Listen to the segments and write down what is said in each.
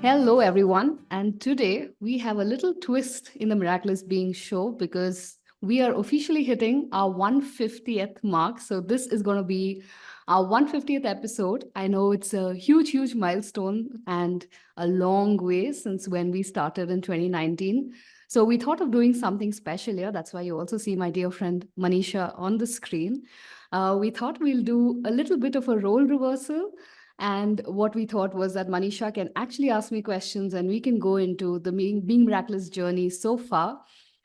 Hello, everyone. And today we have a little twist in the Miraculous Being show because we are officially hitting our 150th mark. So, this is going to be our 150th episode. I know it's a huge, huge milestone and a long way since when we started in 2019. So, we thought of doing something special here. That's why you also see my dear friend Manisha on the screen. We thought we'll do a little bit of a role reversal, and what we thought was that Manisha can actually ask me questions and we can go into the Being Miraculous journey so far.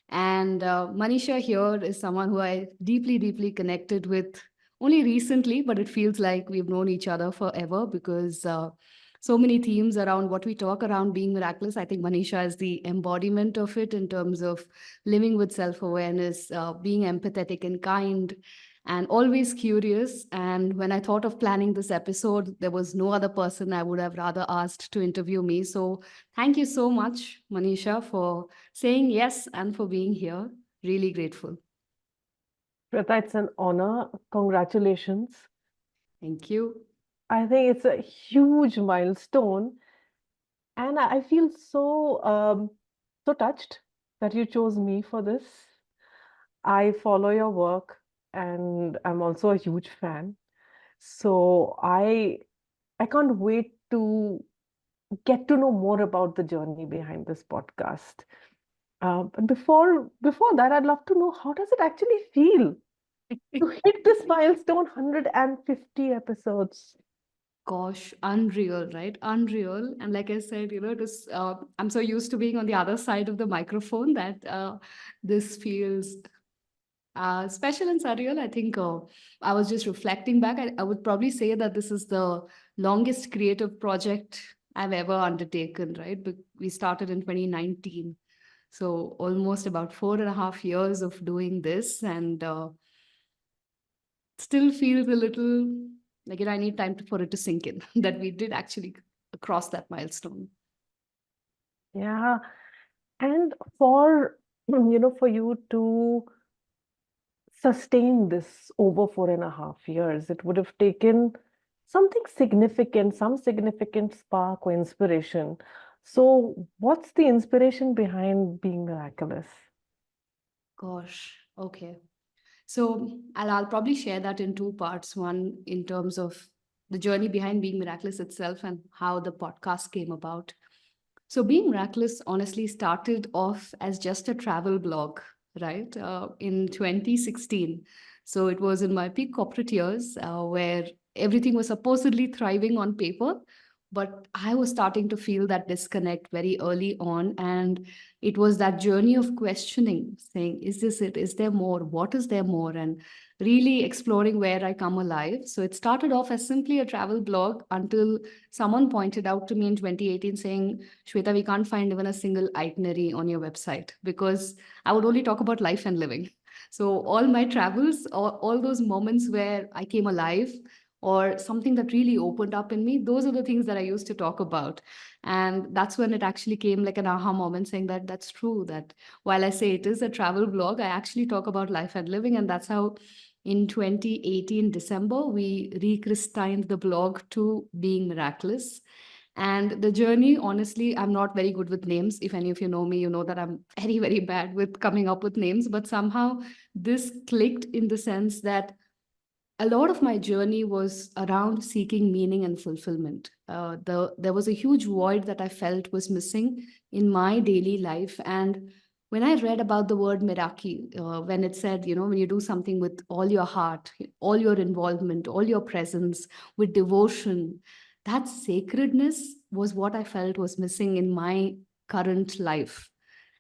And Manisha here is someone who I deeply, deeply connected with only recently, but it feels like we've known each other forever because so many themes around what we talk around being miraculous. I think Manisha is the embodiment of it in terms of living with self awareness, being empathetic and kind, and always curious. And when I thought of planning this episode, there was no other person I would have rather asked to interview me. So thank you so much, Manisha, for saying yes and for being here. Really grateful. Shwetha, it's an honor. Congratulations. Thank you. I think it's a huge milestone, and I feel so touched that you chose me for this. I follow your work, and I'm also a huge fan. So I can't wait to get to know more about the journey behind this podcast. But before that, I'd love to know, how does it actually feel to hit this milestone 150 episodes? Gosh, unreal, right? Unreal. And like I said, it is, I'm so used to being on the other side of the microphone that this feels special and surreal. I think I was just reflecting back. I would probably say that this is the longest creative project I've ever undertaken, right? We started in 2019. So almost about 4.5 years of doing this, and still feels a little like I need time for it to sink in that we did actually cross that milestone. Yeah. And for for you to sustain this over 4.5 years, it would have taken something significant, some significant spark or inspiration. So, what's the inspiration behind being miraculous? Gosh, okay. So I'll probably share that in two parts. One in terms of the journey behind Being Miraculous itself and how the podcast came about. So Being Miraculous honestly started off as just a travel blog, right? In 2016. So it was in my peak corporate years where everything was supposedly thriving on paper, but I was starting to feel that disconnect very early on. And it was that journey of questioning, saying, is this it? Is there more? What is there more? And really exploring where I come alive. So it started off as simply a travel blog until someone pointed out to me in 2018 saying, Shweta, we can't find even a single itinerary on your website because I would only talk about life and living. So all my travels, all those moments where I came alive or something that really opened up in me, those are the things that I used to talk about. And that's when it actually came like an aha moment saying that that's true, that while I say it is a travel blog, I actually talk about life and living. And that's how in 2018 December, we rechristened the blog to Being Miraculous. And the journey, honestly, I'm not very good with names. If any of you know me, you know that I'm very, very bad with coming up with names. But somehow this clicked in the sense that a lot of my journey was around seeking meaning and fulfillment. There was a huge void that I felt was missing in my daily life. And when I read about the word Meraki, when it said, when you do something with all your heart, all your involvement, all your presence, with devotion, that sacredness was what I felt was missing in my current life.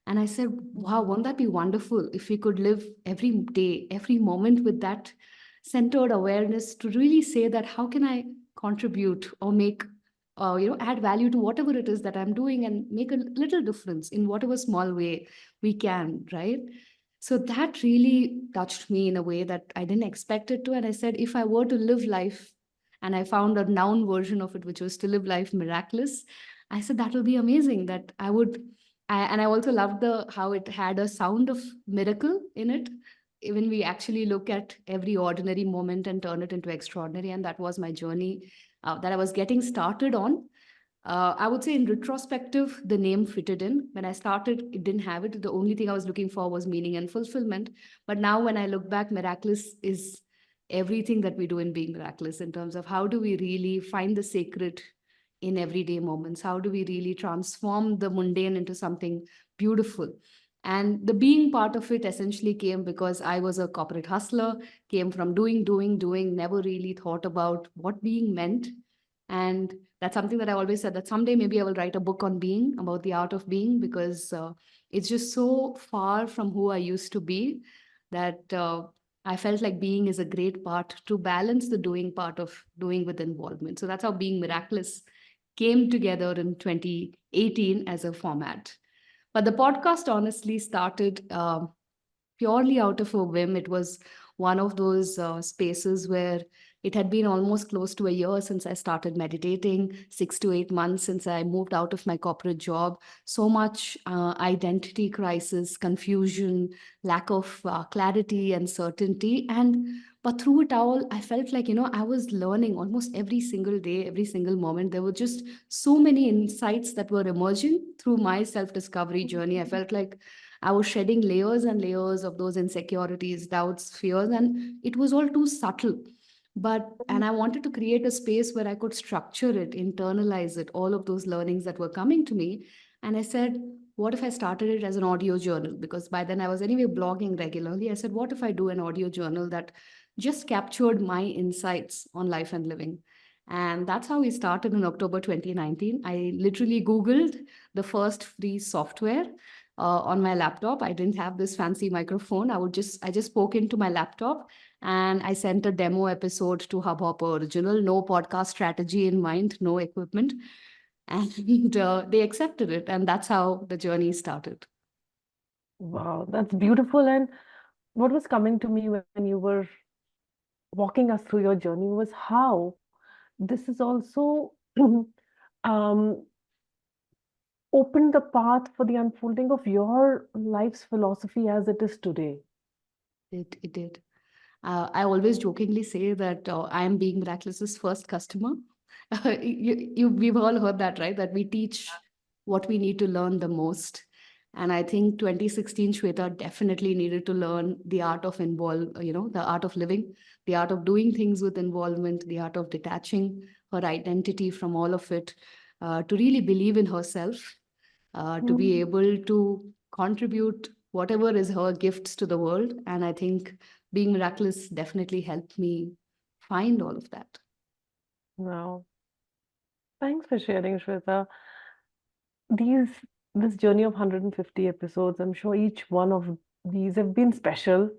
And I said, wow, won't that be wonderful if we could live every day, every moment with that centered awareness to really say that how can I contribute or make, add value to whatever it is that I'm doing and make a little difference in whatever small way we can, right? So that really touched me in a way that I didn't expect it to. And I said, if I were to live life, and I found a noun version of it, which was to live life miraculous, I said that will be amazing. That I would and I also loved the how it had a sound of miracle in it. Even we actually look at every ordinary moment and turn it into extraordinary. And that was my journey that I was getting started on. I would say in retrospective, the name fitted in. When I started, it didn't have it. The only thing I was looking for was meaning and fulfillment. But now, when I look back, miraculous is everything that we do in being miraculous in terms of how do we really find the sacred in everyday moments? How do we really transform the mundane into something beautiful? And the being part of it essentially came because I was a corporate hustler, came from doing, doing, doing, never really thought about what being meant. And that's something that I always said that someday maybe I will write a book on being, about the art of being, because it's just so far from who I used to be that I felt like being is a great part to balance the doing part of doing with involvement. So that's how Being Miraculous came together in 2018 as a format. But the podcast honestly started purely out of a whim. It was one of those spaces where it had been almost close to a year since I started meditating, 6 to 8 months since I moved out of my corporate job. So much identity crisis, confusion, lack of clarity and certainty. But through it all, I felt like, I was learning almost every single day, every single moment. There were just so many insights that were emerging through my self discovery journey. I felt like I was shedding layers and layers of those insecurities, doubts, fears, and it was all too subtle. And I wanted to create a space where I could structure it, internalize it, all of those learnings that were coming to me. And I said, what if I started it as an audio journal? Because by then I was anyway blogging regularly. I said, what if I do an audio journal that just captured my insights on life and living? And that's how we started in October 2019. I literally Googled the first free software on my laptop. I didn't have this fancy microphone. I just spoke into my laptop and I sent a demo episode to Hubhopper Original. No podcast strategy in mind, no equipment, and they accepted it, and that's how the journey started. Wow, that's beautiful. And what was coming to me when you were walking us through your journey was how this is also um, opened the path for the unfolding of your life's philosophy as it is today. It did. I always jokingly say that I am Being Miraculous's first customer. We've all heard that, right? That we teach what we need to learn the most. And I think 2016, Shweta definitely needed to learn the art of the art of living, the art of doing things with involvement, the art of detaching her identity from all of it, to really believe in herself, to be Mm. able to contribute whatever is her gifts to the world. And I think Being Miraculous definitely helped me find all of that. Wow. Thanks for sharing, Shweta. These this journey of 150 episodes, I'm sure each one of these have been special.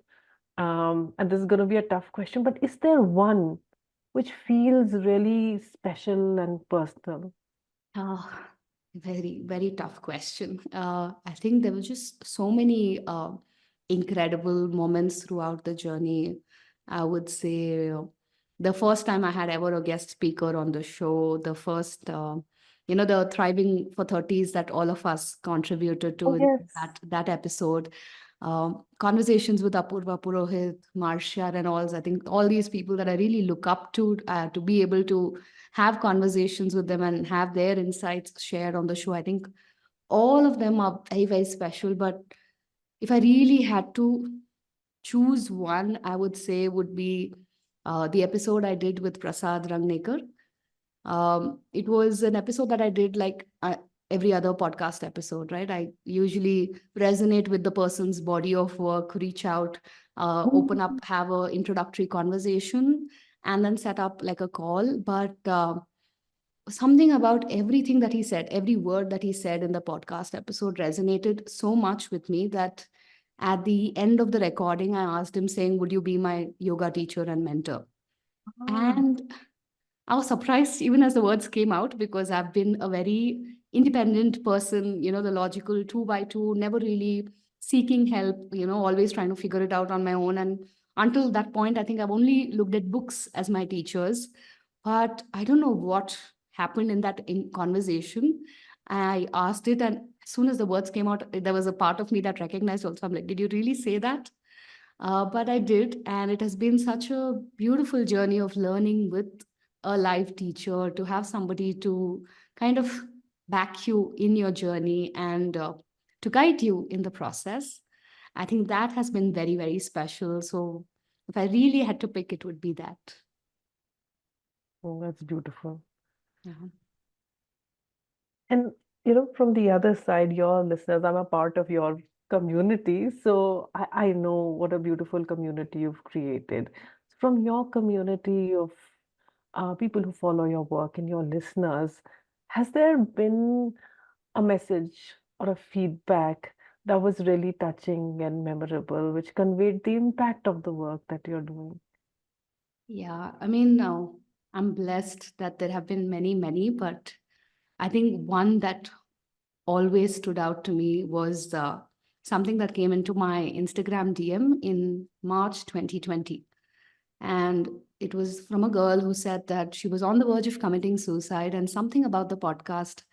And this is going to be a tough question, but is there one which feels really special and personal? Oh, very, very tough question. I think there were just so many incredible moments throughout the journey. I would say the first time I had ever a guest speaker on the show, the first, the Thriving for 30s that all of us contributed to Oh, in yes. that episode. Conversations with Apurva Purohit, Marsha Reynolds. I think all these people that I really look up to be able to have conversations with them and have their insights shared on the show. I think all of them are very, very special. But if I really had to choose one, I would say would be the episode I did with Prasad Rangnekar. It was an episode that I did like every other podcast episode, right? I usually resonate with the person's body of work, reach out, open up, Mhm. have a introductory conversation, and then set up like a call. But something about everything that he said, every word that he said in the podcast episode resonated so much with me that at the end of the recording, I asked him, saying, would you be my yoga teacher and mentor? Ah, And I was surprised even as the words came out because I've been a very independent person, the logical two by two, never really seeking help, always trying to figure it out on my own. And until that point, I think I've only looked at books as my teachers. But I don't know what happened in that conversation. I asked it, and as soon as the words came out, there was a part of me that recognized also. I'm like, did you really say that? But I did, and it has been such a beautiful journey of learning with a live teacher, to have somebody to kind of back you in your journey and to guide you in the process. I think that has been very, very special. So if I really had to pick, it would be that. Oh, that's beautiful. Yeah. And from the other side, your listeners, I'm a part of your community, so I know what a beautiful community you've created. From your community of people who follow your work and your listeners, has there been a message or a feedback that was really touching and memorable, which conveyed the impact of the work that you're doing? Yeah. I mean, I'm blessed that there have been many, many, but I think one that always stood out to me was something that came into my Instagram DM in March 2020. And it was from a girl who said that she was on the verge of committing suicide, and something about the podcast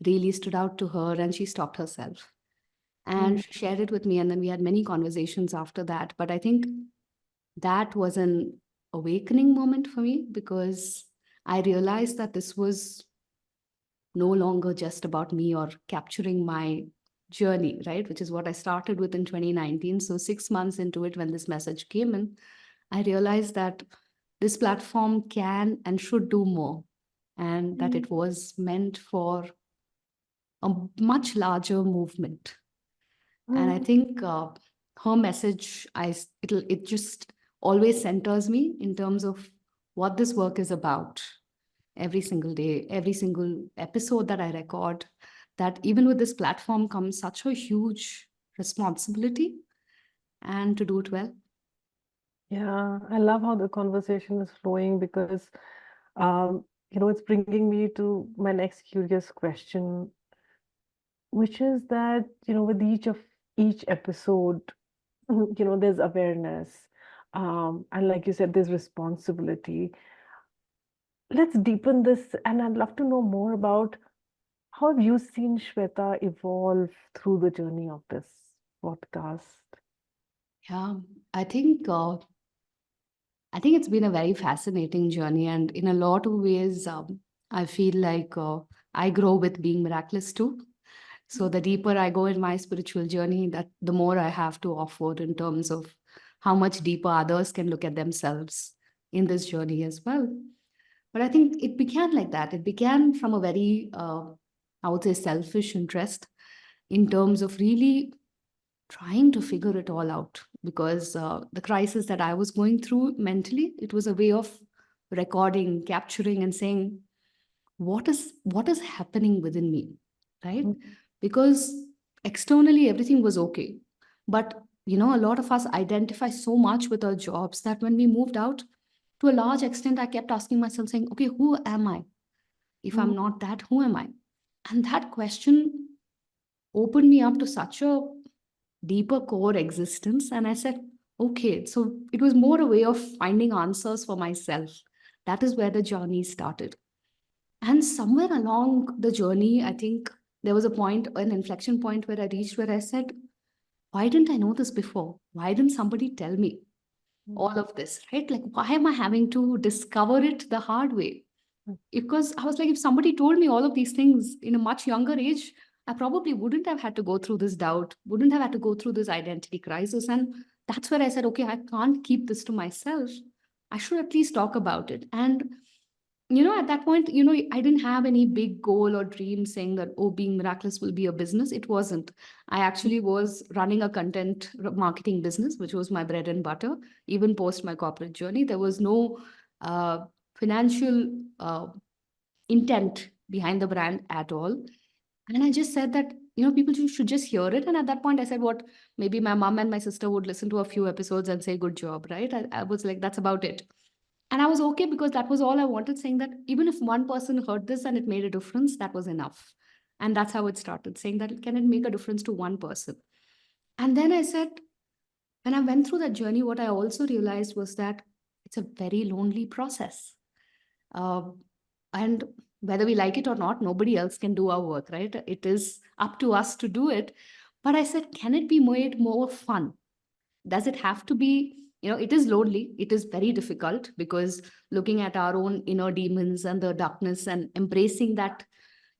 really stood out to her, and she stopped herself. And Mm. she shared it with me, and then we had many conversations after that. But I think that was an awakening moment for me because I realized that this was no longer just about me or capturing my journey, right? Which is what I started with in 2019. So 6 months into it, when this message came in, I realized that this platform can and should do more, and that Mm. it was meant for a much larger movement. And I Mm. think her message, it just always centers me in terms of what this work is about every single day, every single episode that I record, that even with this platform comes such a huge responsibility and to do it well. Yeah, I love how the conversation is flowing because it's bringing me to my next curious question, which is that, with each episode, there's awareness. And like you said, there's responsibility. Let's deepen this, and I'd love to know more about how have you seen Shweta evolve through the journey of this podcast? Yeah, I think uh, I think it's been a very fascinating journey, and in a lot of ways, I feel like I grow with being miraculous too. So the deeper I go in my spiritual journey, that the more I have to offer in terms of how much deeper others can look at themselves in this journey as well. But I think it began like that. It began from a very, I would say, selfish interest in terms of really trying to figure it all out because the crisis that I was going through mentally, it was a way of recording, capturing, and saying, what is happening within me, right? Mhm. Because externally everything was okay, but a lot of us identify so much with our jobs that when we moved out, to a large extent, I kept asking myself, saying, okay, who am I? If I'm not that, who am I? And that question opened me up to such a deeper core existence. And I said, okay, so it was more a way of finding answers for myself. That is where the journey started. And somewhere along the journey, I think there was a point, an inflection point where I reached where I said, why didn't I know this before? Why didn't somebody tell me all Mhm. of this, right? Like, why am I having to discover it the hard way? Because I was like, if somebody told me all of these things in a much younger age, I probably wouldn't have had to go through this doubt, wouldn't have had to go through this identity crisis. And that's where I said, okay, I can't keep this to myself. I should at least talk about it. And at that point, I didn't have any big goal or dream saying that, oh, being miraculous will be a business. It wasn't. I actually was running a content marketing business, which was my bread and butter. Even post my corporate journey, there was no uh, financial intent behind the brand at all. And I just said that, people should just hear it. And at that point, I said, what, maybe my mom and my sister would listen to a few episodes and say, good job, right? I was like, that's about it. And I was okay because that was all I wanted, saying that even if one person heard this and it made a difference, that was enough. And that's how it started, saying that can it make a difference to one person? And then I said, when I went through that journey, what I also realized was that it's a very lonely process. Uh, and whether we like it or not, nobody else can do our work, right? It is up to us to do it. But I said, can it be made more fun? Does it have to be it is lonely, it is very difficult, because looking at our own inner demons and the darkness and embracing that,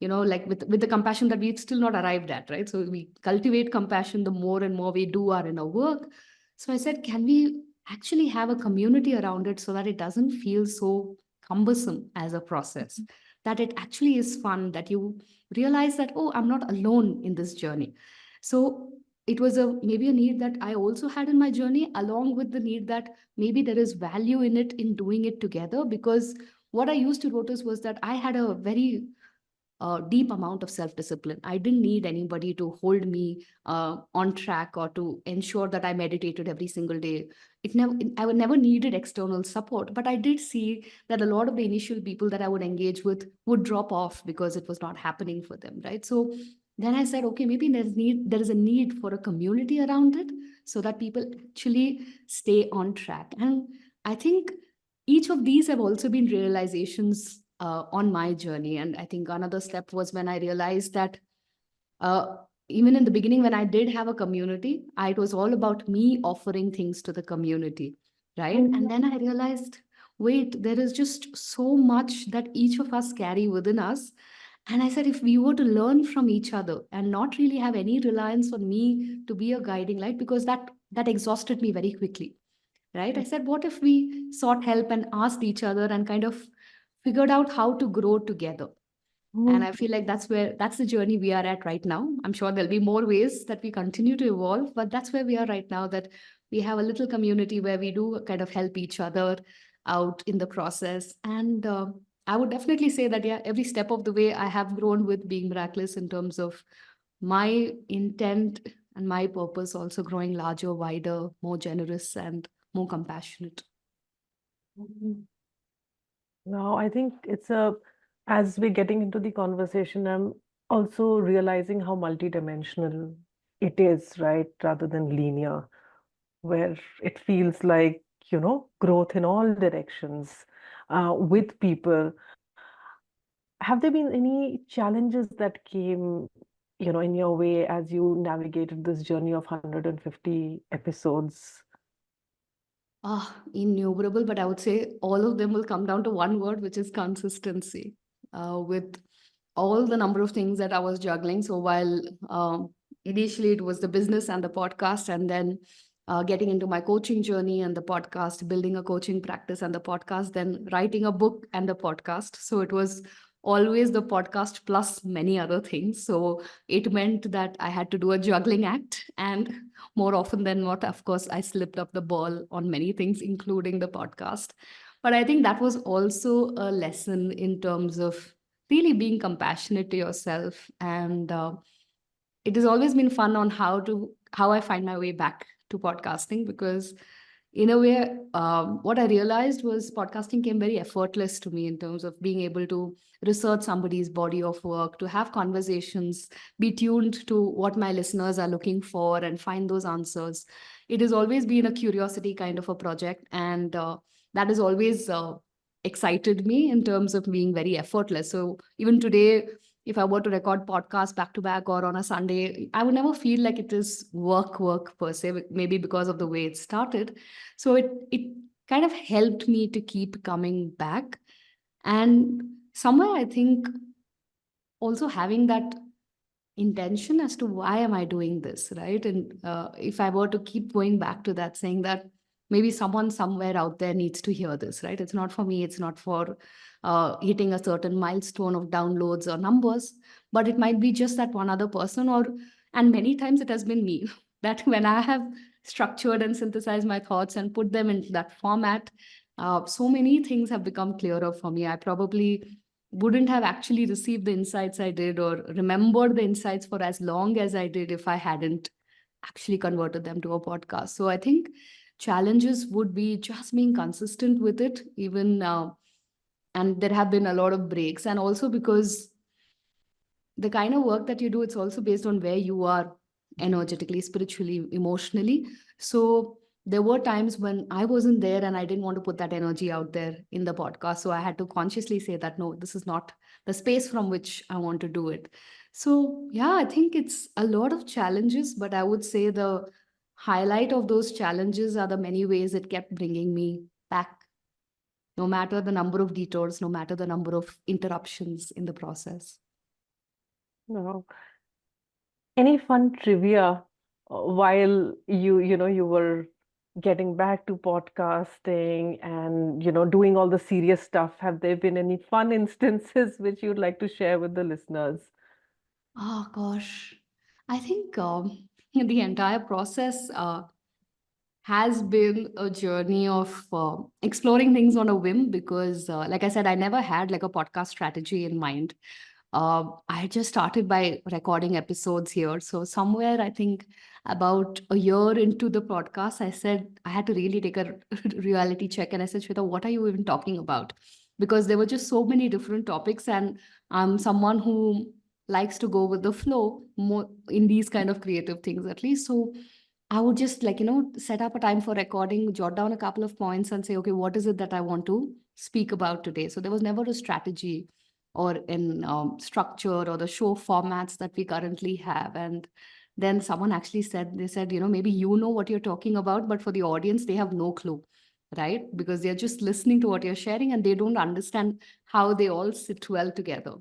like with the compassion that we've still not arrived at, right? So we cultivate compassion the more and more we do our inner work. So I said, can we actually have a community around it so that it doesn't feel so cumbersome as a process, that it actually is fun, that you realize that, oh, I'm not alone in this journey. So it was a maybe a need that I also had in my journey, along with the need that maybe there is value in it, in doing it together. Because what I used to notice was that I had a very deep amount of self discipline. I didn't need anybody to hold me on track, or to ensure that I meditated every single day. I would never needed external support, but I did see that a lot of the initial people that I would engage with would drop off because it was not happening for them, right? So then I said, okay, maybe there is a need for a community around it, so that people actually stay on track. And I think each of these have also been realizations on my journey. And I think another step was when I realized that uh, even in the beginning, when I did have a community, it was all about me offering things to the community, right? And then I realized, wait, there is just so much that each of us carry within us. And I said, if we were to learn from each other and not really have any reliance on me to be a guiding light, because that exhausted me very quickly, right? I said, what if we sought help and asked each other and kind of figured out how to grow together? And I feel like that's the journey we are at right now. I'm sure there'll be more ways that we continue to evolve, but that's where we are right now, that we have a little community where we do kind of help each other out in the process. And I would definitely say that, yeah, every step of the way I have grown with Being Miraculous, in terms of my intent and my purpose also growing larger, wider, more generous, and more compassionate. Mhm. No, I think as we're getting into the conversation, I'm also realizing how multidimensional it is, right? Rather than linear, where it feels like, growth in all directions, with people. Have there been any challenges that came, in your way as you navigated this journey of 150 episodes? Innumerable, but I would say all of them will come down to one word, which is consistency. With all the number of things that I was juggling. So while initially it was the business and the podcast, and then getting into my coaching journey and the podcast, building a coaching practice and the podcast, then writing a book and the podcast. So it was always the podcast plus many other things. So it meant that I had to do a juggling act. And more often than not, of course, I slipped up the ball on many things, including the podcast. But I think that was also a lesson in terms of really being compassionate to yourself. And it has always been fun on how I find my way back to podcasting, because in a way, what I realized was podcasting came very effortless to me, in terms of being able to research somebody's body of work, to have conversations, be tuned to what my listeners are looking for and find those answers. It has always been a curiosity kind of a project, and that has always excited me in terms of being very effortless. So even today, if I were to record podcasts back to back or on a Sunday, I would never feel like it is work per se, maybe because of the way it started. So it kind of helped me to keep coming back. And somewhere I think also having that intention as to why am I doing this, right? And if I were to keep going back to that, saying that maybe someone somewhere out there needs to hear this, right? It's not for me, it's not for hitting a certain milestone of downloads or numbers, but it might be just that one other person. Or and many times it has been me that when I have structured and synthesized my thoughts and put them into that format, so many things have become clearer for me. I probably wouldn't have actually received the insights I did, or remembered the insights for as long as I did, if I hadn't actually converted them to a podcast. So I think challenges would be just being consistent with it, even and there have been a lot of breaks, and also because the kind of work that you do, it's also based on where you are energetically, spiritually, emotionally. So there were times when I wasn't there and I didn't want to put that energy out there in the podcast. So I had to consciously say that, no, this is not the space from which I want to do it. So yeah, I think it's a lot of challenges, but I would say the highlight of those challenges are the many ways it kept bringing me back, no matter the number of detours, no matter the number of interruptions in the process. No. Any fun trivia while you were getting back to podcasting and doing all the serious stuff? Have there been any fun instances which you'd like to share with the listeners? Oh gosh, I think the entire process has been a journey of exploring things on a whim because, like I said, I never had like a podcast strategy in mind. I just started by recording episodes here. So, somewhere I think about a year into the podcast, I said I had to really take a reality check. And I said, Shweta, what are you even talking about? Because there were just so many different topics. And I'm someone who likes to go with the flow more in these kind of creative things, at least. So, I would just like, set up a time for recording, jot down a couple of points and say, okay, what is it that I want to speak about today? So there was never a strategy or in structure or the show formats that we currently have. And then someone actually said, they said, maybe you know what you're talking about, but for the audience, they have no clue, right? Because they're just listening to what you're sharing and they don't understand how they all sit well together.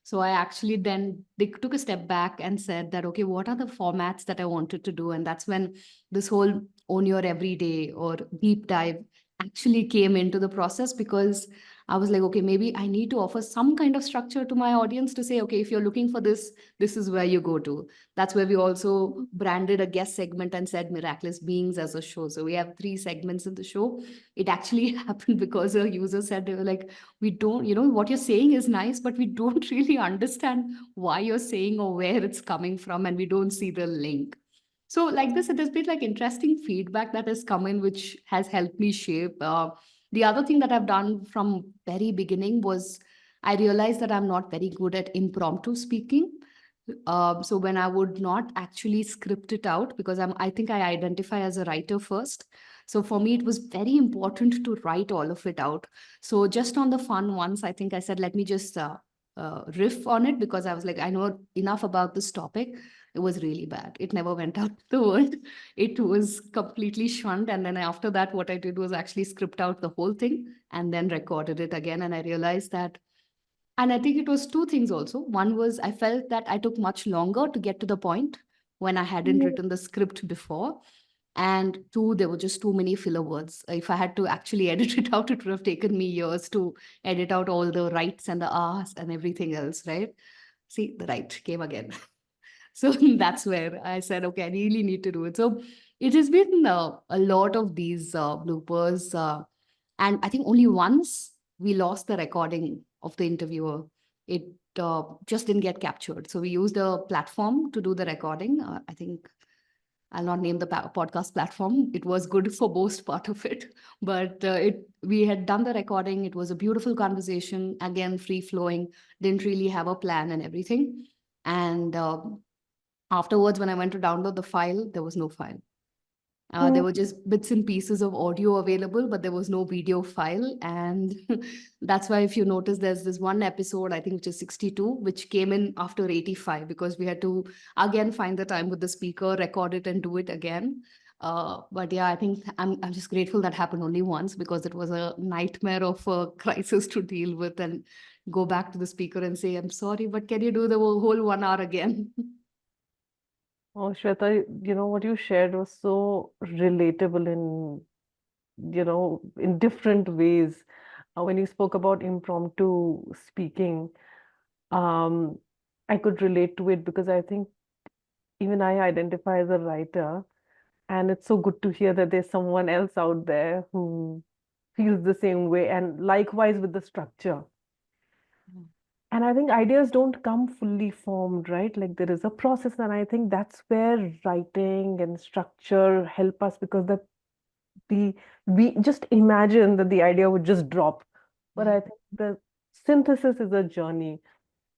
So I actually then they took a step back and said that, okay, what are the formats that I wanted to do? And that's when this whole own your everyday or deep dive actually came into the process because I was like, okay, maybe I need to offer some kind of structure to my audience to say, okay, if you're looking for this, this is where you go to. That's where we also branded a guest segment and said Miraculous Beings as a show. So we have 3 segments in the show. It actually happened because a user said, they were like, we don't, what you're saying is nice, but we don't really understand why you're saying or where it's coming from, and we don't see the link. So, like this, it has been like interesting feedback that has come in, which has helped me shape. The other thing that I've done from very beginning was I realized that I'm not very good at impromptu speaking. So when I would not actually script it out, because I think I identify as a writer first. So for me, it was very important to write all of it out. So just on the fun ones, I think I said, let me just riff on it because I was like, I know enough about this topic. It was really bad. It never went out to the world. It was completely shunned. And then after that, what I did was actually script out the whole thing and then recorded it again. And I realized that, and I think it was 2 things also. One was I felt that I took much longer to get to the point when I hadn't Mm. written the script before. And 2, there were just too many filler words. If I had to actually edit it out, it would have taken me years to edit out all the rights and the ahs and everything else, right? See, the right came again. So that's where I said, okay, I really need to do it. So it has been a lot of these bloopers. And I think only once we lost the recording of the interviewer. It just didn't get captured. So we used a platform to do the recording. I think I'll not name the podcast platform. It was good for most part of it, but it we had done the recording. It was a beautiful conversation, again free flowing. Didn't really have a plan and everything. And afterwards, when I went to download the file, there was no file. There Mm. were just bits and pieces of audio available, but there was no video file. And that's why, if you notice, there's this one episode, I think, which is 62, which came in after 85 because we had to again find the time with the speaker, record it, and do it again. But yeah, I think I'm just grateful that happened only once because it was a nightmare of a crisis to deal with and go back to the speaker and say, I'm sorry, but can you do the whole 1 hour again? Oh, Shweta, what you shared was so relatable in different ways. When you spoke about impromptu speaking, um, I could relate to it because I think even I identify as a writer, and it's so good to hear that there's someone else out there who feels the same way, and likewise with the structure. And I think ideas don't come fully formed, right? Like there is a process, and I think that's where writing and structure help us because the we just imagine that the idea would just drop. But Yeah. I think the synthesis is a journey.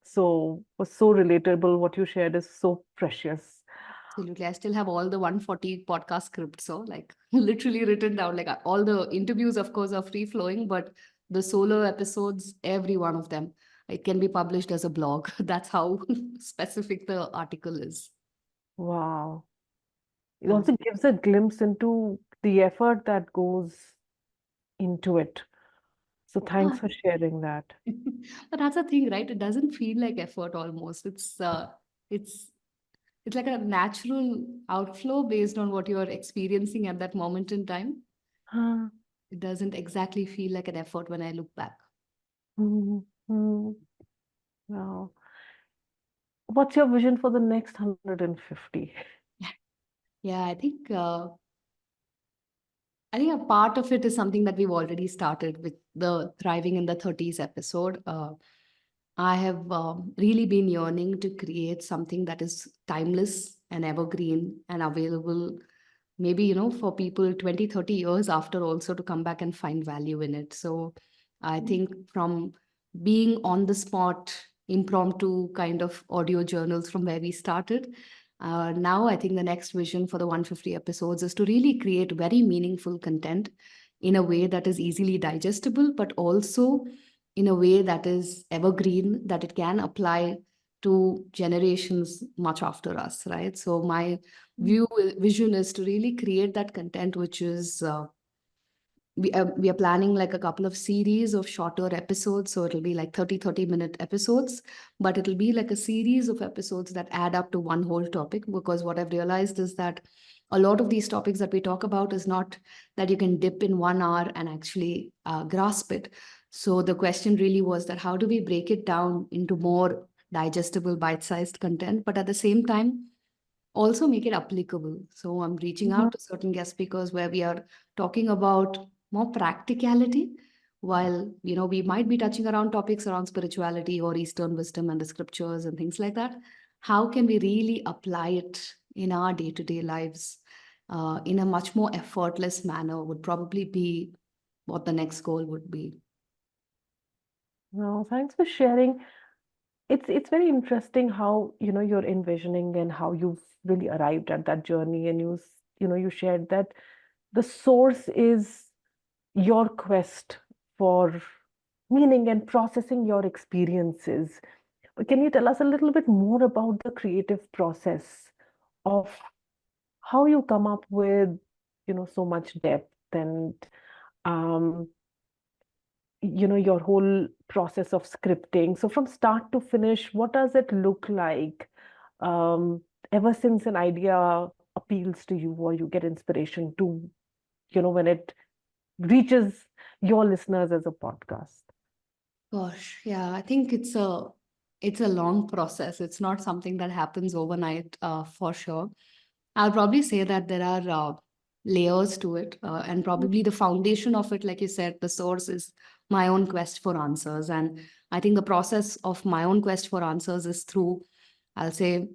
So was so relatable. What you shared is so precious. Absolutely. I still have all the 140 podcast scripts. So, like, literally written down. Like, all the interviews, of course, are free flowing, but the solo episodes, every one of them, it can be published as a blog. That's how specific the article is. Wow. It also gives a glimpse into the effort that goes into it. So Yeah. thanks for sharing that. But that's the thing, right? It doesn't feel like effort almost. It's it's like a natural outflow based on what you're experiencing at that moment in time. Ah, It doesn't exactly feel like an effort when I look back. mm, mm, wow. What's your vision for the next 150? Yeah, I think a part of it is something that we've already started with the Thriving in the 30s episode. I have really been yearning to create something that is timeless and evergreen and available, maybe, for people 20, 30 years after also to come back and find value in it. So I think from being on the spot, impromptu kind of audio journals from where we started, now I think the next vision for the 150 episodes is to really create very meaningful content in a way that is easily digestible, but also in a way that is evergreen, that it can apply to generations much after us, right? So my vision is to really create that content which is we are planning like a couple of series of shorter episodes, so it'll be like 30-minute episodes, but it'll be like a series of episodes that add up to one whole topic, because what I've realized is that a lot of these topics that we talk about is not that you can dip in 1 hour and actually grasp it. So the question really was that how do we break it down into more digestible bite-sized content, but at the same time also make it applicable. So I'm reaching Mhm. out to certain guest speakers where we are talking about more practicality, while we might be touching around topics around spirituality or Eastern wisdom and the scriptures and things like that. How can we really apply it in our day-to-day lives in a much more effortless manner would probably be what the next goal would be. No, thanks for sharing. It's very interesting how, you're envisioning and how you've really arrived at that journey, and you shared that the source is your quest for meaning and processing your experiences. But can you tell us a little bit more about the creative process of how you come up with, so much depth and um, your whole process of scripting. So from start to finish, what does it look like? Um, Ever since an idea appeals to you or you get inspiration to, when it reaches your listeners as a podcast. Gosh, yeah, I think it's a long process. It's not something that happens overnight, for sure. I'll probably say that there are layers to it, and probably the foundation of it, like you said, the source is my own quest for answers. And I think the process of my own quest for answers is through, I'll say,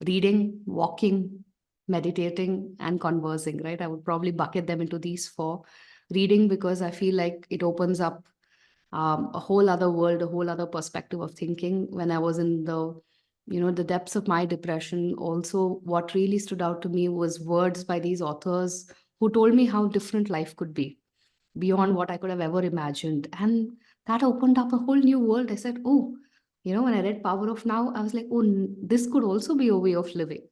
reading, walking, meditating, and conversing, right? I would probably bucket them into these four. Reading, because I feel like it opens up a whole other world, a whole other perspective of thinking. When I was in the depths of my depression, also what really stood out to me was words by these authors who told me how different life could be beyond what I could have ever imagined. And that opened up a whole new world. I said, oh, when I read Power of Now, I was like, oh, this could also be a way of living.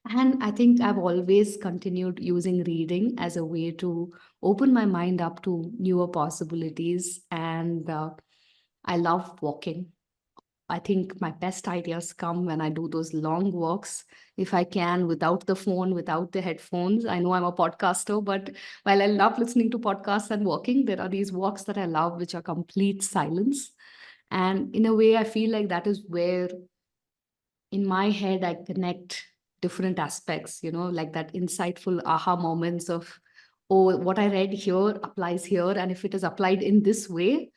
And I think I've always continued using reading as a way to open my mind up to newer possibilities. And I love walking. I think my best ideas come when I do those long walks, if I can, without the phone, without the headphones. I know I'm a podcaster, but while I love listening to podcasts and walking, there are these walks that I love, which are complete silence. And in a way, I feel like that is where in my head I connect different aspects, like that insightful aha moments of, oh, what I read here applies here. And if it is applied in this way,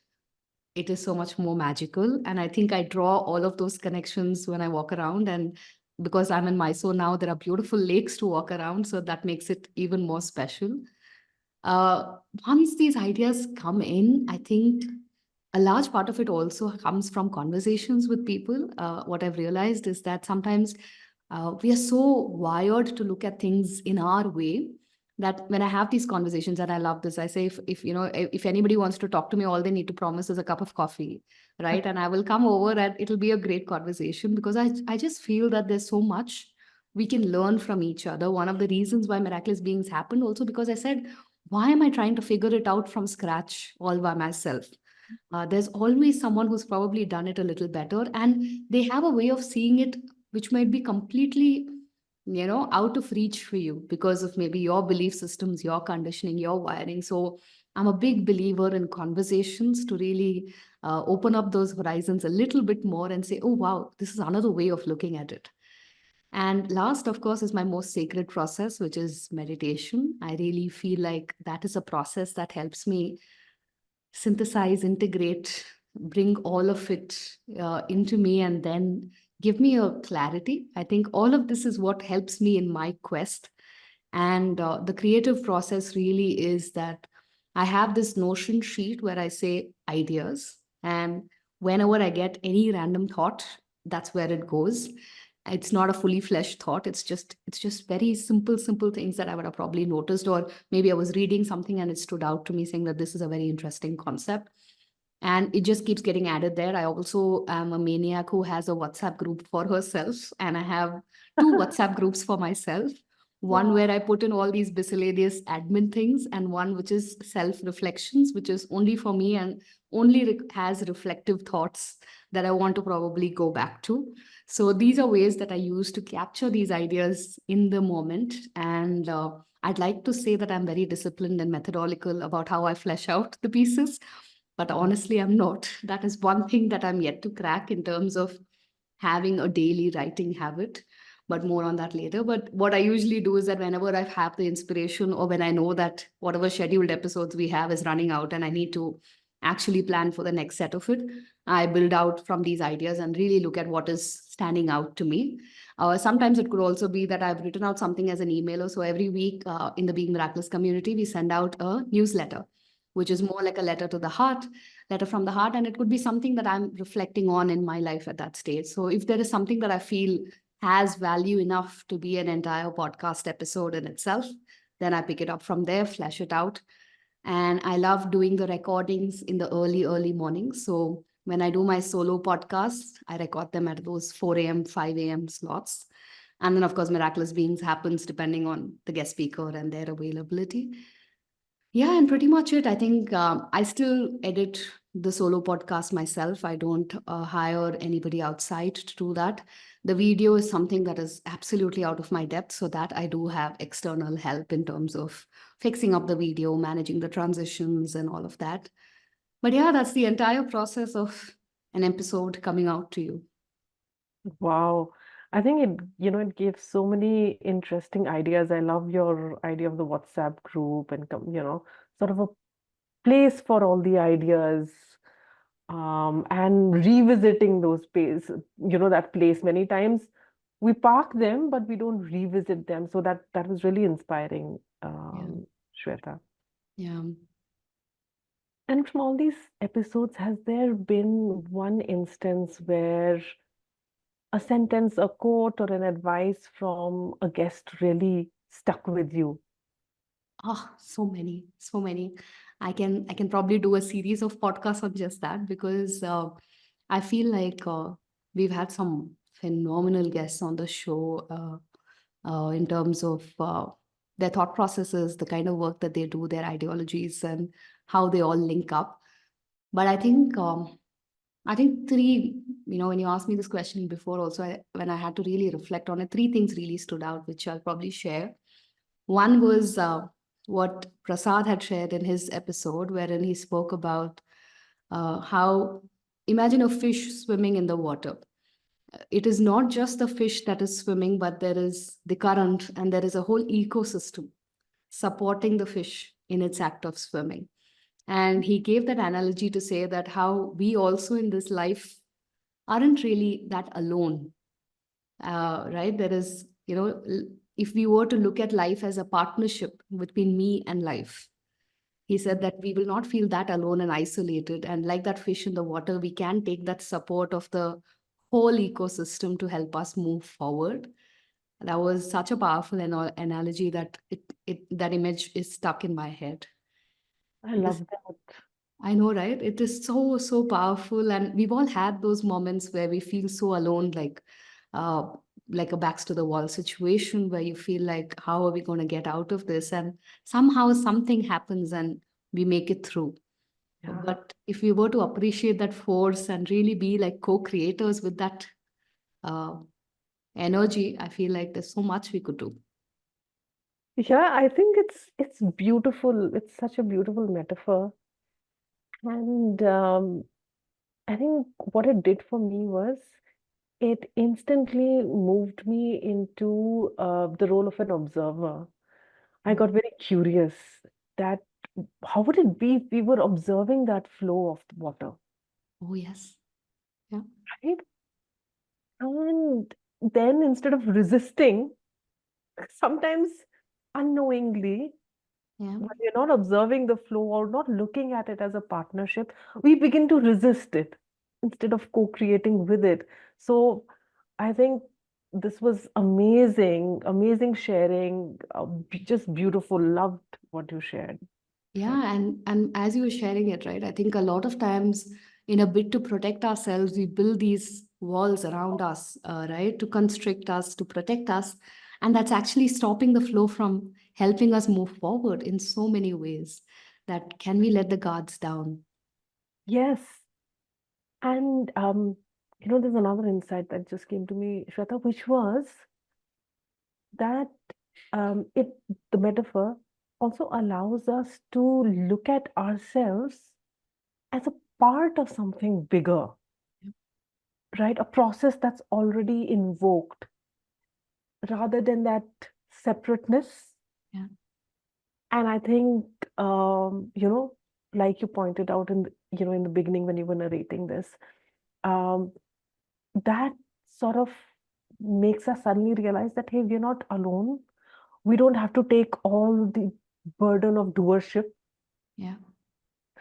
it is so much more magical. And I think I draw all of those connections when I walk around. And because I'm in Mysore now, there are beautiful lakes to walk around. So that makes it even more special. Uh, Once these ideas come in, I think a large part of it also comes from conversations with people. What I've realized is that sometimes we are so wired to look at things in our way that when I have these conversations, and I love this, I say, if anybody wants to talk to me, all they need to promise is a cup of coffee, right? And I will come over and it'll be a great conversation, because I just feel that there's so much we can learn from each other. One of the reasons why miraculous beings happened also because I said, why am I trying to figure it out from scratch all by myself? There's always someone who's probably done it a little better, and they have a way of seeing it which might be completely, out of reach for you because of maybe your belief systems, your conditioning, your wiring. So I'm a big believer in conversations to really open up those horizons a little bit more and say, oh wow, this is another way of looking at it. And last, of course, is my most sacred process, which is meditation. I really feel like that is a process that helps me synthesize, integrate, bring all of it into me, and then give me a clarity. I think all of this is what helps me in my quest. And the creative process really is that I have this notion sheet where I say ideas. And whenever I get any random thought, that's where it goes. It's not a fully fleshed thought. It's just very simple things that I would have probably noticed, or maybe I was reading something and it stood out to me saying that this is a very interesting concept, and it just keeps getting added there. I also am a maniac who has a WhatsApp group for herself, and I have two WhatsApp groups for myself. One Wow. where I put in all these miscellaneous admin things, and one which is self reflections, which is only for me and only has reflective thoughts that I want to probably go back to. So these are ways that I use to capture these ideas in the moment. And I'd like to say that I'm very disciplined and methodological about how I flesh out the pieces, but honestly, I'm not. That is one thing that I'm yet to crack in terms of having a daily writing habit, but more on that later. But what I usually do is that whenever I have the inspiration, or when I know that whatever scheduled episodes we have is running out and I need to actually plan for the next set of it, I build out from these ideas and really look at what is standing out to me. Sometimes it could also be that I've written out something as an email, or so every week in the Being Miraculous community, we send out a newsletter, which is more like a letter to the heart, letter from the heart. And it could be something that I'm reflecting on in my life at that stage. So if there is something that I feel has value enough to be an entire podcast episode in itself, then I pick it up from there, flesh it out. And I love doing the recordings in the early mornings. So when I do my solo podcasts, I record them at those 4 a.m., 5 a.m. slots. And then, of course, Miraculous Beings happens depending on the guest speaker and their availability. Yeah, and pretty much it. I think I still edit the solo podcast myself. I don't hire anybody outside to do that. The video is something that is absolutely out of my depth, so that I do have external help in terms of fixing up the video, managing the transitions, and all of that. But yeah, that's the entire process of an episode coming out to you. Wow. I think it gives so many interesting ideas. I love your idea of the WhatsApp group and, sort of a place for all the ideas, and revisiting those that place many times. We park them, but we don't revisit them. So that was really inspiring, Yeah. Shweta. Yeah. And from all these episodes, has there been one instance where a sentence, a quote, or an advice from a guest really stuck with you? Oh, so many, so many. I can probably do a series of podcasts on just that because I feel like we've had some phenomenal guests on the show in terms of their thought processes, the kind of work that they do, their ideologies, and how they all link up. But I think three. When you asked me this question before, also when I had to really reflect on it, three things really stood out, which I'll probably share. One was what Prasad had shared in his episode, wherein he spoke about how imagine a fish swimming in the water. It is not just the fish that is swimming, but there is the current and there is a whole ecosystem supporting the fish in its act of swimming. And he gave that analogy to say that how we also in this life aren't really that alone, right? There is, if we were to look at life as a partnership between me and life, he said that we will not feel that alone and isolated. And like that fish in the water, we can take that support of the whole ecosystem to help us move forward. That was such a powerful analogy that that image is stuck in my head. I This, love that. I know, right? It is so, so powerful. And we've all had those moments where we feel so alone, like, uh, like a backs to the wall situation where you feel like, how are we going to get out of this? And somehow something happens and we make it through. Yeah. But if we were to appreciate that force and really be like co-creators with that uh, energy, I feel like there's so much we could do. Yeah, I think it's beautiful. It's such a beautiful metaphor. And I think what it did for me was it instantly moved me into the role of an observer. I Mm. got very curious that how would it be if we were observing that flow of the water, Oh, yes. Yeah. right? And then instead of resisting, sometimes unknowingly, Yeah. when we're not observing the flow or not looking at it as a partnership, we begin to resist it instead of co-creating with it. So I think this was amazing, amazing sharing, just beautiful. Loved what you shared. Yeah, and as you were sharing it, right? I think a lot of times, in a bit to protect ourselves, we build these walls around us, right, to constrict us, to protect us, and that's actually stopping the flow from helping us move forward in so many ways. That can we let the guards down? Yes. And there's another insight that just came to me, Shweta, which was that it the metaphor also allows us to look at ourselves as a part of something bigger, right? A process that's already invoked rather than that separateness. Yeah, And I think, like you pointed out in the beginning when you were narrating this, um, that sort of makes us suddenly realize that, hey, we're not alone. We don't have to take all the burden of doership, yeah.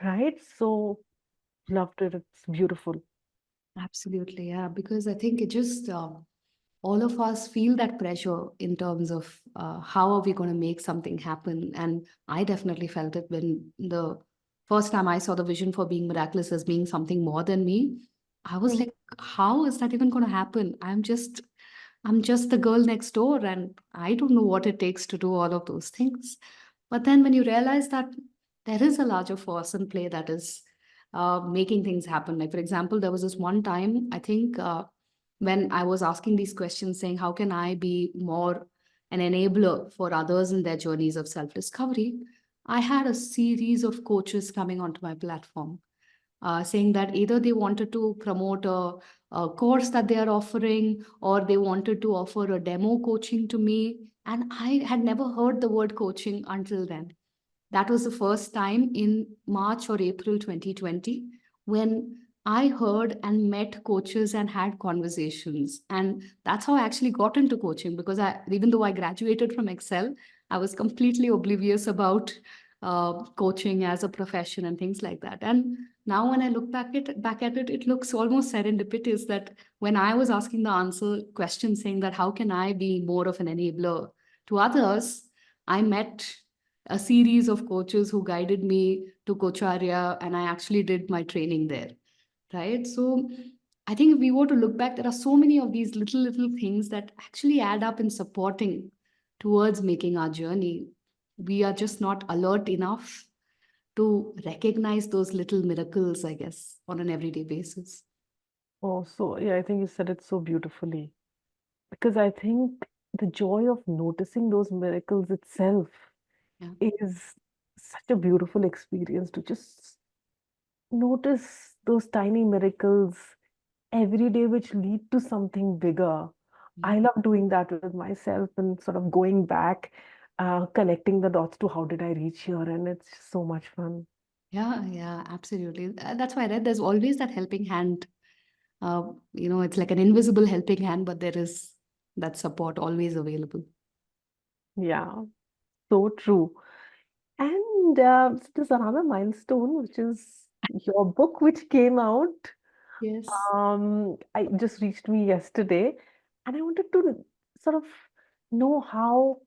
right? So loved it. It's beautiful. Absolutely, yeah, because I think it just all of us feel that pressure in terms of how are we going to make something happen. And I definitely felt it when the first time I saw the vision for Being Miraculous as being something more than me. I was Mm. like, how is that even going to happen? I'm just the girl next door, and I don't know what it takes to do all of those things. But then when you realize that there is a larger force in play that is making things happen. Like, for example, there was this one time, I think, when I was asking these questions, saying, how can I be more an enabler for others in their journeys of self discovery? I had a series of coaches coming onto my platform saying that either they wanted to promote a course that they are offering or they wanted to offer a demo coaching to me. And I had never heard the word coaching until then. That was the first time in March or April 2020 when I heard and met coaches and had conversations. And that's how I actually got into coaching because even though I graduated from Excel, I was completely oblivious about coaching as a profession and things like that. And now when I look back at it, it looks almost serendipitous that when I was asking the answer question saying that how can I be more of an enabler to others, I met a series of coaches who guided me to Cocharya, and I actually did my training there. Right. So I think if we were to look back, there are so many of these little things that actually add up in supporting towards making our journey. We are just not alert enough to recognize those little miracles, I guess, on an everyday basis. Oh, so yeah, I think you said it so beautifully. Because I think the joy of noticing those miracles itself Yeah. is such a beautiful experience to just notice those tiny miracles every day, which lead to something bigger. Yeah. I love doing that with myself and sort of going back, connecting the dots to how did I reach here, and it's so much fun. Yeah, yeah, absolutely. That's why I read there's always that helping hand. It's like an invisible helping hand, but there is that support always available. Yeah, so true. And so there's another milestone, which is your book, which came out. Yes. I just reached me yesterday, and I wanted to sort of know how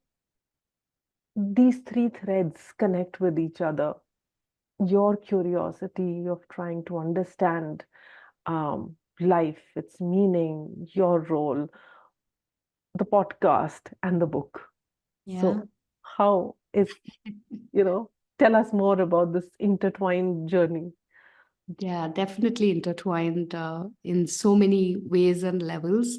these three threads connect with each other. Your curiosity of trying to understand life, its meaning, your role. the podcast and the book. Yeah. So, how is, you know, tell us more about this intertwined journey. Yeah, definitely intertwined in so many ways and levels.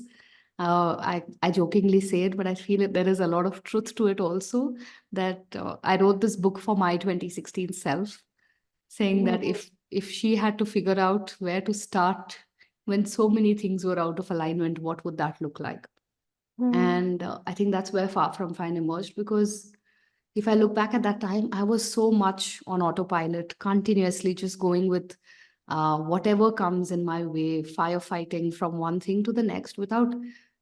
I jokingly say it, but I feel that there is a lot of truth to it also. That I wrote this book for my 2016 self, saying that Mm, if she had to figure out where to start when so many things were out of alignment, what would that look like? mm, And I think that's where Far From Fine emerged, because if I look back at that time, I was so much on autopilot, continuously just going with whatever comes in my way, firefighting from one thing to the next without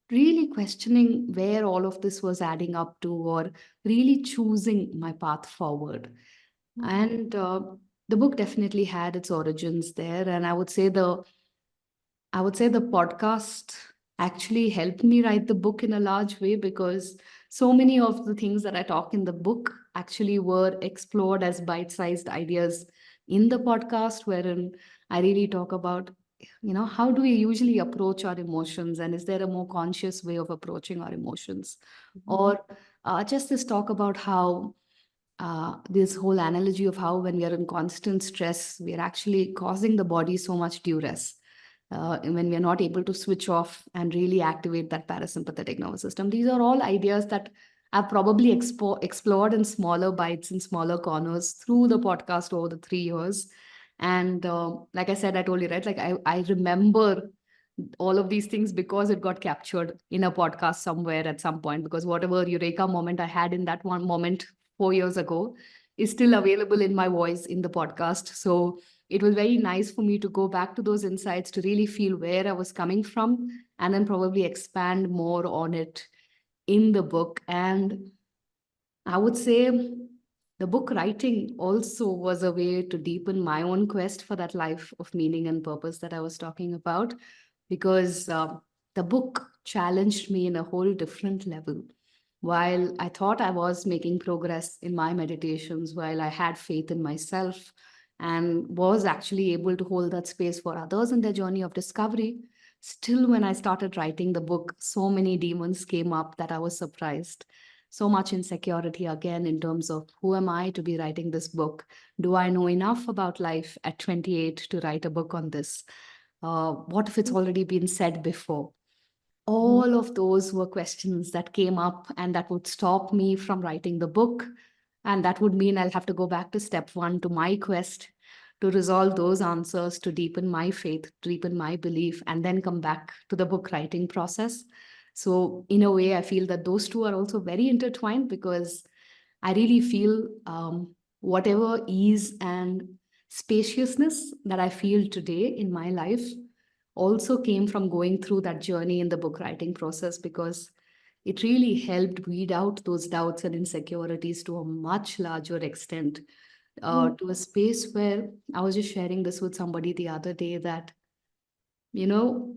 really questioning where all of this was adding up to, or really choosing my path forward. mm, And the book definitely had its origins there. And I would say the podcast actually helped me write the book in a large way, because so many of the things that I talk in the book actually were explored as bite sized ideas in the podcast, wherein I really talk about, how do we usually approach our emotions, and is there a more conscious way of approaching our emotions? mhm, Or just this talk about how this whole analogy of how when we are in constant stress, we are actually causing the body so much duress when we are not able to switch off and really activate that parasympathetic nervous system. These are all ideas that I've probably explored in smaller bites and smaller corners through the podcast over the 3 years. And like I said, I told you, right? Like I remember all of these things because it got captured in a podcast somewhere at some point, because whatever eureka moment I had in that one moment 4 years ago is still mm, available in my voice in the podcast. So it was very nice for me to go back to those insights to really feel where I was coming from, and then probably expand more on it in the book. And I would say the book writing also was a way to deepen my own quest for that life of meaning and purpose that I was talking about, because the book challenged me in a whole different level. While I thought I was making progress in my meditations, while I had faith in myself and was actually able to hold that space for others in their journey of discovery, still, when I started writing the book, so many demons came up that I was surprised. So much insecurity again, in terms of who am I to be writing this book? Do I know enough about life at 28 to write a book on this? What if it's already been said before? mhm, All of those were questions that came up and that would stop me from writing the book. And that would mean I'll have to go back to step one, to my quest, to resolve those answers, to deepen my faith, to deepen my belief, and then come back to the book writing process. So, in a way, I feel that those two are also very intertwined, because I really feel whatever ease and spaciousness that I feel today in my life also came from going through that journey in the book writing process, because it really helped weed out those doubts and insecurities to a much larger extent, mm, to a space where I was just sharing this with somebody the other day that, you know,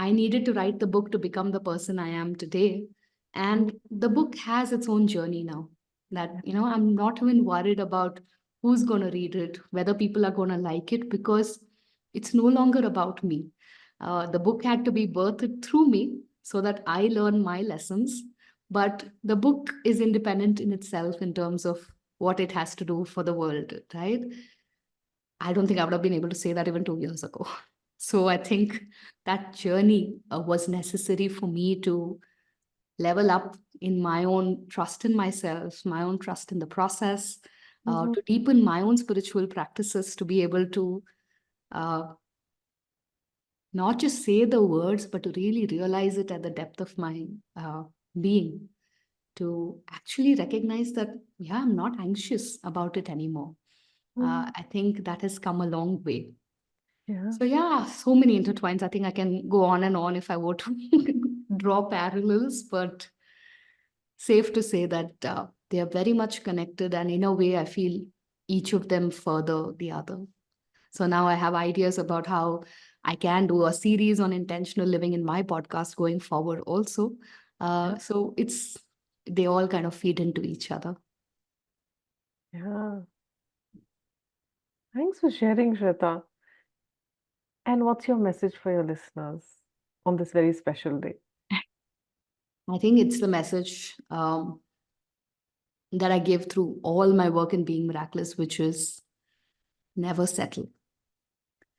I needed to write the book to become the person I am today. mm, And the book has its own journey now. That, I'm not even worried about who's going to read it, whether people are going to like it, because it's no longer about me. The book had to be birthed through me so that I learn my lessons. But the book is independent in itself in terms of what it has to do for the world, right? I don't think I would have been able to say that even 2 years ago. So I think that journey was necessary for me to level up in my own trust in myself, my own trust in the process, mhm, to deepen my own spiritual practices, to be able to uh, not just say the words, but to really realize it at the depth of my being, to actually recognize that, yeah, I'm not anxious about it anymore. mm. I think that has come a long way. Yeah, So yeah, so many intertwines. I think I can go on and on if I were to draw parallels, but safe to say that they are very much connected, and in a way, I feel each of them further the other. So now I have ideas about how I can do a series on intentional living in my podcast going forward, also. yeah, So they all kind of feed into each other. yeah. Thanks for sharing, Shweta. And what's your message for your listeners on this very special day? I think it's the message that I give through all my work in Being Miraculous, which is never settle.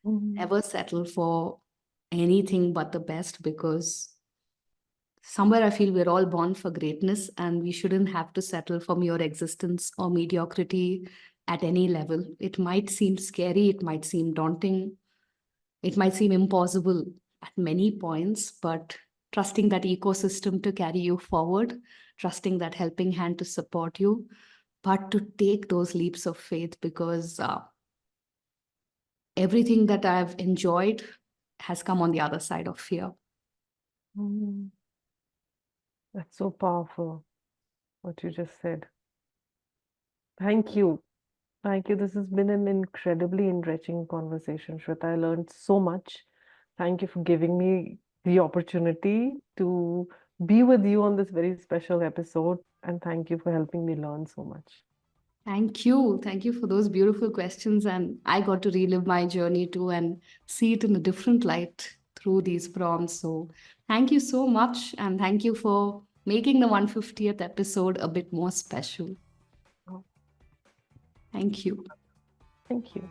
Mm, Never settle for anything but the best, because somewhere I feel we're all born for greatness and we shouldn't have to settle for mere existence or mediocrity at any level. It might seem scary, it might seem daunting, it might seem impossible at many points, but trusting that ecosystem to carry you forward, trusting that helping hand to support you, but to take those leaps of faith, because everything that I've enjoyed has come on the other side of fear. mm. That's so powerful, what you just said. Thank you. Thank you. This has been an incredibly enriching conversation, Shweta. I learned so much. Thank you for giving me the opportunity to be with you on this very special episode. And thank you for helping me learn so much. Thank you. Thank you for those beautiful questions. And I got to relive my journey too and see it in a different light through these prompts. So thank you so much. And thank you for making the 150th episode a bit more special. Oh, Thank you. thank you.